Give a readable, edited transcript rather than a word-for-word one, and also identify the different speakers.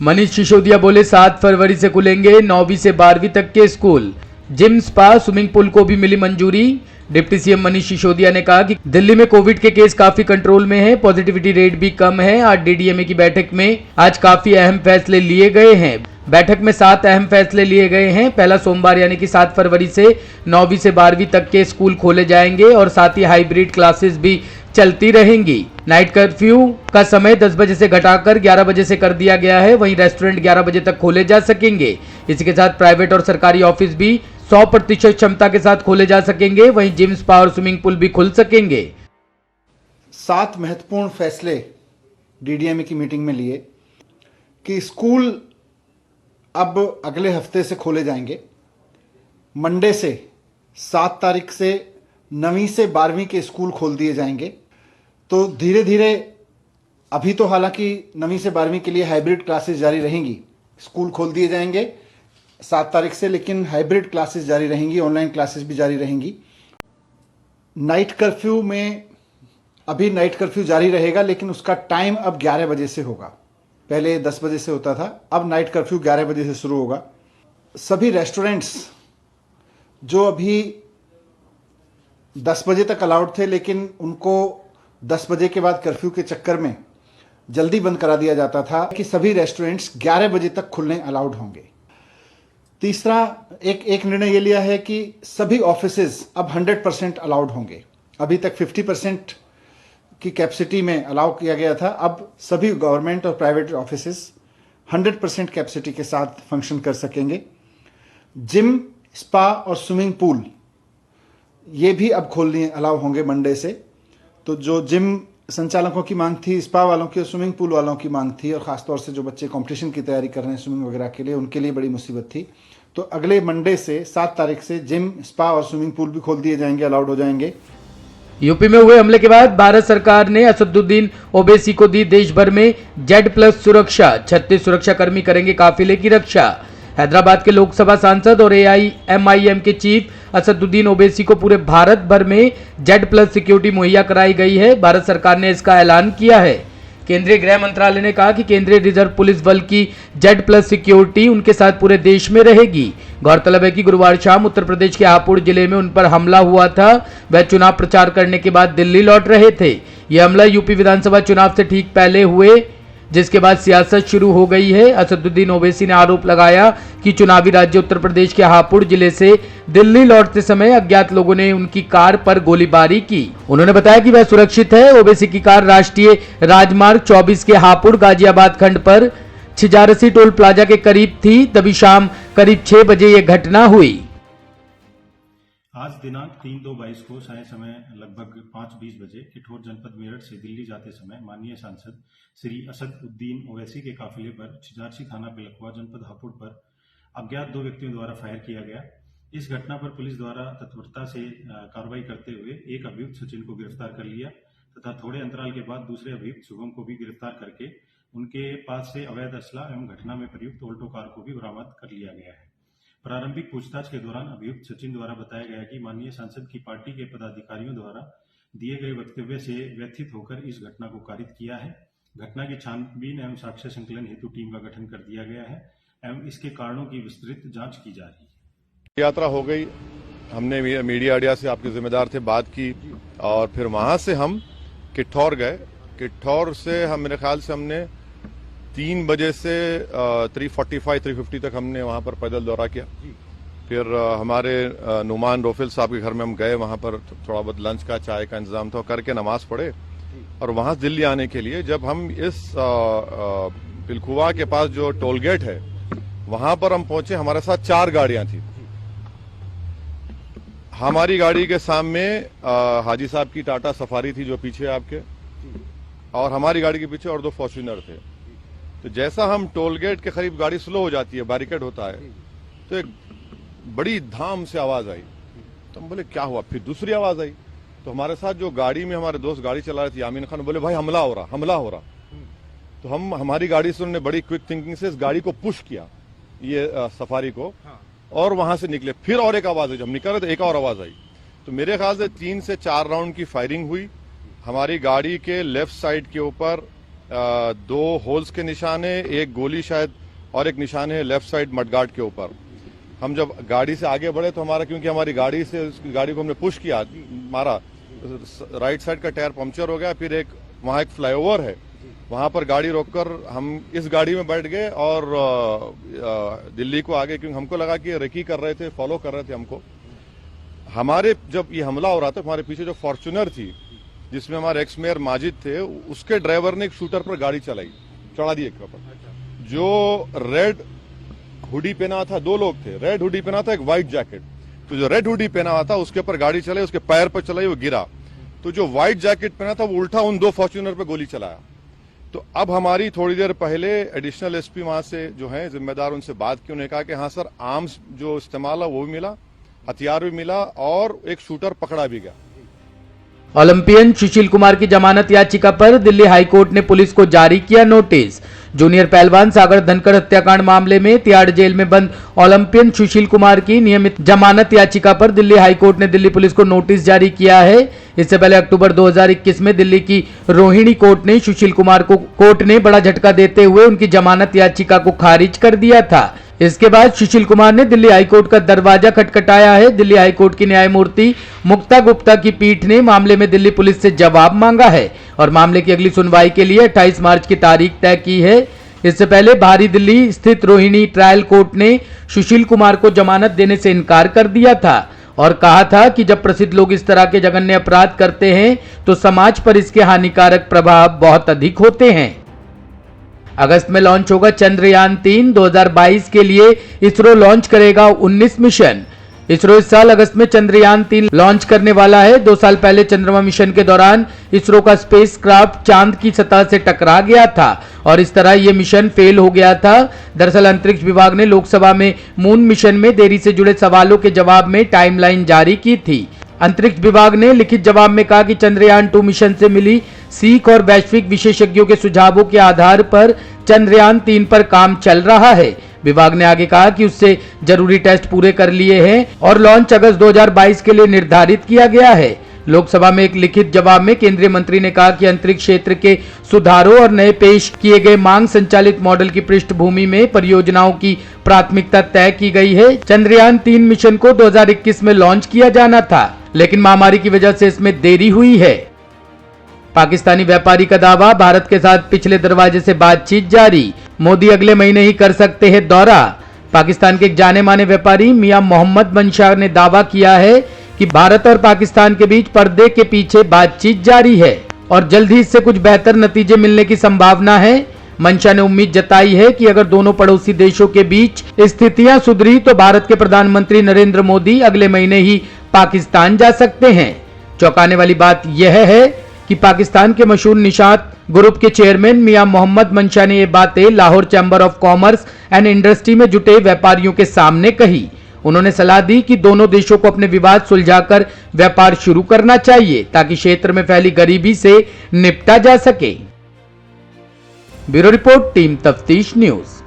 Speaker 1: मनीष सिसोदिया बोले 7 फरवरी से खुलेंगे 9वीं से 12वीं तक के school. Gym, spa, swimming pool को भी मिली मंजूरी। डिप्टी सीएम मनीष सिसोदिया ने कहा कि दिल्ली में कोविड के केस काफी कंट्रोल में है, पॉजिटिविटी रेट भी कम है। आज डीडीएमए की बैठक में आज काफी अहम फैसले लिए गए हैं। बैठक में 7 अहम फैसले लिए गए हैं। पहला सोमवार यानी कि 7 फरवरी से 9वीं से 12वीं तक के स्कूल खोले जाएंगे और साथ ही हाइब्रिड क्लासेस भी चलती रहेंगी। नाइट कर्फ्यू का समय 10 बजे से घटाकर 11 बजे से कर दिया गया है। वहीं रेस्टोरेंट 11 बजे तक खोले जा सकेंगे। इसी के साथ प्राइवेट और सरकारी ऑफिस भी 100% क्षमता के साथ खोले जा सकेंगे। वहीं जिम, स्पा और स्विमिंग पूल भी खुल सकेंगे।
Speaker 2: 7 महत्वपूर्ण फैसले डीडीएमए की मीटिंग में लिए कि स्कूल अब अगले हफ्ते से खोले जाएंगे। मंडे से 7 तारीख से 9वीं से 12वीं के स्कूल खोल दिए जाएंगे। तो धीरे धीरे अभी तो हालांकि 9वीं से 12वीं के लिए हाइब्रिड क्लासेस जारी रहेंगी। स्कूल खोल दिए जाएंगे 7 तारीख से, लेकिन हाइब्रिड क्लासेस जारी रहेंगी, ऑनलाइन क्लासेस भी जारी रहेंगी। नाइट कर्फ्यू में अभी नाइट कर्फ्यू जारी रहेगा, लेकिन उसका टाइम अब 11 बजे से होगा। पहले 10 बजे से होता था, अब नाइट कर्फ्यू 11 बजे से शुरू होगा। सभी रेस्टोरेंट्स जो अभी 10 बजे तक अलाउड थे, लेकिन उनको 10 बजे के बाद कर्फ्यू के चक्कर में जल्दी बंद करा दिया जाता था, कि सभी रेस्टोरेंट्स 11 बजे तक खुलने अलाउड होंगे। तीसरा एक निर्णय ये लिया है कि सभी ऑफिसेज अब 100% अलाउड होंगे। अभी तक 50% की कैपेसिटी में अलाउ किया गया था, अब सभी गवर्नमेंट और प्राइवेट ऑफिसेज 100% कैपेसिटी के साथ फंक्शन कर सकेंगे। जिम, स्पा और स्विमिंग पूल ये भी अब खोलने अलाउ होंगे मंडे से। तो जो जिम संचालकों की मांग थी, स्पा वालों की और स्विमिंग पूल वालों की मांग थी, और खासतौर से जो बच्चे कंपटीशन की तैयारी कर रहे हैं स्विमिंग वगैरह के लिए, उनके लिए बड़ी मुसीबत थी। तो अगले मंडे से 7 तारीख से जिम, स्पा और स्विमिंग पूल भी खोल दिए जाएंगे, अलाउड हो जाएंगे।
Speaker 1: यूपी में हुए हमले के बाद भारत सरकार ने असदुद्दीन ओवैसी को दी देश भर में Z+ सुरक्षा। 36 सुरक्षाकर्मी करेंगे काफिले की रक्षा। हैदराबाद के लोकसभा सांसद और AIMIM के चीफ असदुद्दीन ओवैसी को पूरे भारत भर में Z+ सिक्योरिटी मुहैया कराई गई है। भारत सरकार ने इसका ऐलान किया है। केंद्रीय गृह मंत्रालय ने कहा कि केंद्रीय रिजर्व पुलिस बल की Z+ सिक्योरिटी उनके साथ पूरे देश में रहेगी। गौरतलब है कि गुरुवार शाम उत्तर प्रदेश के हापुड़ जिले में उन पर हमला हुआ था। वह चुनाव प्रचार करने के बाद दिल्ली लौट रहे थे। यह हमला यूपी विधानसभा चुनाव से ठीक पहले हुए, जिसके बाद सियासत शुरू हो गई है। असदुद्दीन ओवैसी ने आरोप लगाया कि चुनावी राज्य उत्तर प्रदेश के हापुड़ जिले से दिल्ली लौटते समय अज्ञात लोगों ने उनकी कार पर गोलीबारी की। उन्होंने बताया कि वह सुरक्षित है। ओवैसी की कार राष्ट्रीय राजमार्ग 24 के हापुड़ गाजियाबाद खंड पर छिजारसी टोल प्लाजा के करीब थी। तभी शाम करीब 6 बजे यह घटना हुई।
Speaker 3: आज दिनांक 3/2/22 को साय समय लगभग 5:20 बजे किठौर जनपद मेरठ से दिल्ली जाते समय माननीय सांसद श्री असदुद्दीन ओवैसी के काफिले पर छिजारसी थाना पिलखुआ जनपद हापुड़ पर अज्ञात 2 व्यक्तियों द्वारा फायर किया गया। इस घटना पर पुलिस द्वारा तत्परता से कार्रवाई करते हुए एक अभियुक्त सचिन को गिरफ्तार कर लिया तथा थोड़े अंतराल के बाद दूसरे अभियुक्त शुभम को भी गिरफ्तार करके उनके पास से अवैध असला एवं घटना में प्रयुक्त ऑल्टो कार को भी बरामद कर लिया गया है। प्रारंभिक पूछताछ के दौरान अभियुक्त सचिन द्वारा बताया गया कि माननीय सांसद की पार्टी के पदाधिकारियों द्वारा दिए गए वक्तव्य से व्यथित होकर इस घटना को कारित किया है। घटना की छानबीन एवं साक्ष्य संकलन हेतु टीम का गठन कर दिया गया है एवं इसके कारणों की विस्तृत जांच की जा रही है।
Speaker 4: यात्रा हो गई, हमने मीडिया से आपके जिम्मेदार थे बात की, और फिर वहां से हम किठौर गए। किठौर से हम मेरे ख्याल से हमने 3 बजे से 3:45-3:50 तक हमने वहां पर पैदल दौरा किया। फिर हमारे नुमान रोफिल साहब के घर में हम गए, वहां पर थोड़ा बहुत लंच का, चाय का इंतजाम था, करके नमाज पढ़े और वहां से दिल्ली आने के लिए जब हम इस पिलखुआ के पास जो टोल गेट है वहां पर हम पहुंचे, हमारे साथ 4 गाड़ियां थी। हमारी गाड़ी के सामने हाजी साहब की टाटा सफारी थी जो पीछे आपके, और हमारी गाड़ी के पीछे और 2 फॉर्च्यूनर थे। तो जैसा हम टोल गेट के करीब गाड़ी स्लो हो जाती है, बैरिकेड होता है, तो एक बड़ी धाम से आवाज आई। तो हम बोले क्या हुआ? फिर दूसरी आवाज आई। तो हमारे साथ जो गाड़ी में हमारे दोस्त गाड़ी चला रहे थे यामीन खान, बोले भाई हमला हो रहा। तो हमारी गाड़ी से उन्होंने बड़ी क्विक थिंकिंग से इस गाड़ी को पुश किया, ये सफारी को, और वहां से निकले। फिर और एक आवाज आई, जब निकल रहे तो एक और आवाज आई। तो मेरे ख्याल से 3 से 4 राउंड की फायरिंग हुई। हमारी गाड़ी के लेफ्ट साइड के ऊपर 2 होल्स के निशान है, एक गोली शायद और एक निशान है लेफ्ट साइड मडगार्ड के ऊपर। हम जब गाड़ी से आगे बढ़े तो क्योंकि हमारी गाड़ी से उस गाड़ी को हमने पुश किया, मारा, राइट साइड का टायर पंक्चर हो गया। फिर वहां एक फ्लाईओवर है, वहां पर गाड़ी रोककर हम इस गाड़ी में बैठ गए और दिल्ली को आगे, क्योंकि हमको लगा कि रेकी कर रहे थे, फॉलो कर रहे थे हमको। हमारे जब ये हमला हो रहा था, हमारे पीछे जो फॉर्च्यूनर थी जिसमें हमारे एक्स मेयर माजिद थे, उसके ड्राइवर ने एक शूटर पर गाड़ी चढ़ा दी एक पर। जो रेड हुडी पहना था, 2 लोग थे, रेड हुडी पहना था, एक व्हाइट जैकेट। तो जो रेड हुडी पहना हुआ था उसके ऊपर गाड़ी चलाई, उसके पैर पर चलाई, वो गिरा। तो जो व्हाइट जैकेट पहना था वो उल्टा उन 2 फॉर्च्यूनर पे गोली चलाया। तो अब हमारी थोड़ी देर पहले एडिशनल एसपी वहां से जो है जिम्मेदार, उनसे बात की। उन्होंने कहा कि हाँ सर, आर्म्स जो इस्तेमाल है वो भी मिला, हथियार भी मिला और एक शूटर पकड़ा भी गया।
Speaker 1: ओलंपियन सुशील कुमार की जमानत याचिका पर दिल्ली हाईकोर्ट ने पुलिस को जारी किया नोटिस। जूनियर पहलवान सागर धनखड़ हत्याकांड मामले में तिहाड़ जेल में बंद ओलंपियन सुशील कुमार की नियमित जमानत याचिका पर दिल्ली हाईकोर्ट ने दिल्ली पुलिस को नोटिस जारी किया है। इससे पहले अक्टूबर 2021 में दिल्ली की रोहिणी कोर्ट ने सुशील कुमार को बड़ा झटका देते हुए उनकी जमानत याचिका को खारिज कर दिया था। इसके बाद सुशील कुमार ने दिल्ली हाईकोर्ट का दरवाजा खटखटाया है। दिल्ली हाईकोर्ट की न्यायमूर्ति मुक्ता गुप्ता की पीठ ने मामले में दिल्ली पुलिस से जवाब मांगा है और मामले की अगली सुनवाई के लिए 28 मार्च की तारीख तय की है। इससे पहले बाहरी दिल्ली स्थित रोहिणी ट्रायल कोर्ट ने सुशील कुमार को जमानत देने से इनकार कर दिया था और कहा था कि जब प्रसिद्ध लोग इस तरह के जघन्य अपराध करते हैं तो समाज पर इसके हानिकारक प्रभाव बहुत अधिक होते हैं। अगस्त में लॉन्च होगा चंद्रयान 3। 2022 के लिए इसरो लॉन्च करेगा 19 मिशन। इसरो इस साल अगस्त में चंद्रयान 3 लॉन्च करने वाला है। 2 साल पहले चंद्रमा मिशन के दौरान इसरो का स्पेसक्राफ्ट चांद की सतह से टकरा गया था और इस तरह यह मिशन फेल हो गया था। दरअसल अंतरिक्ष विभाग ने लोकसभा में मून मिशन में देरी से जुड़े सवालों के जवाब में टाइमलाइन जारी की थी। अंतरिक्ष विभाग ने लिखित जवाब में कहा कि चंद्रयान 2 मिशन से मिली सीख और वैश्विक विशेषज्ञों के सुझावों के आधार पर चंद्रयान 3 पर काम चल रहा है। विभाग ने आगे कहा कि उससे जरूरी टेस्ट पूरे कर लिए हैं और लॉन्च अगस्त 2022 के लिए निर्धारित किया गया है। लोकसभा में एक लिखित जवाब में केंद्रीय मंत्री ने कहा कि अंतरिक्ष क्षेत्र के सुधारों और नए पेश किए गए मांग संचालित मॉडल की पृष्ठभूमि में परियोजनाओं की प्राथमिकता तय की गई है। चंद्रयान 3 मिशन को 2021 में लॉन्च किया जाना था, लेकिन महामारी की वजह से इसमें देरी हुई है। पाकिस्तानी व्यापारी का दावा, भारत के साथ पिछले दरवाजे से बातचीत जारी, मोदी अगले महीने ही कर सकते हैं दौरा। पाकिस्तान के एक जाने माने व्यापारी मियां मोहम्मद मंशा ने दावा किया है कि भारत और पाकिस्तान के बीच पर्दे के पीछे बातचीत जारी है और जल्द ही इससे कुछ बेहतर नतीजे मिलने की संभावना है। मंशा ने उम्मीद जताई है कि अगर दोनों पड़ोसी देशों के बीच स्थितियां सुधरी तो भारत के प्रधानमंत्री नरेंद्र मोदी अगले महीने ही पाकिस्तान जा सकते हैं। चौंकाने वाली बात यह है कि पाकिस्तान के मशहूर निशात ग्रुप के चेयरमैन मियां मोहम्मद मंशा ने ये बातें Lahore chamber of commerce and industry में जुटे व्यापारियों के सामने कही। उन्होंने सलाह दी कि दोनों देशों को अपने विवाद सुलझाकर व्यापार शुरू करना चाहिए ताकि क्षेत्र में फैली गरीबी से निपटा जा सके। ब्यूरो रिपोर्ट, टीम तफ्तीश न्यूज।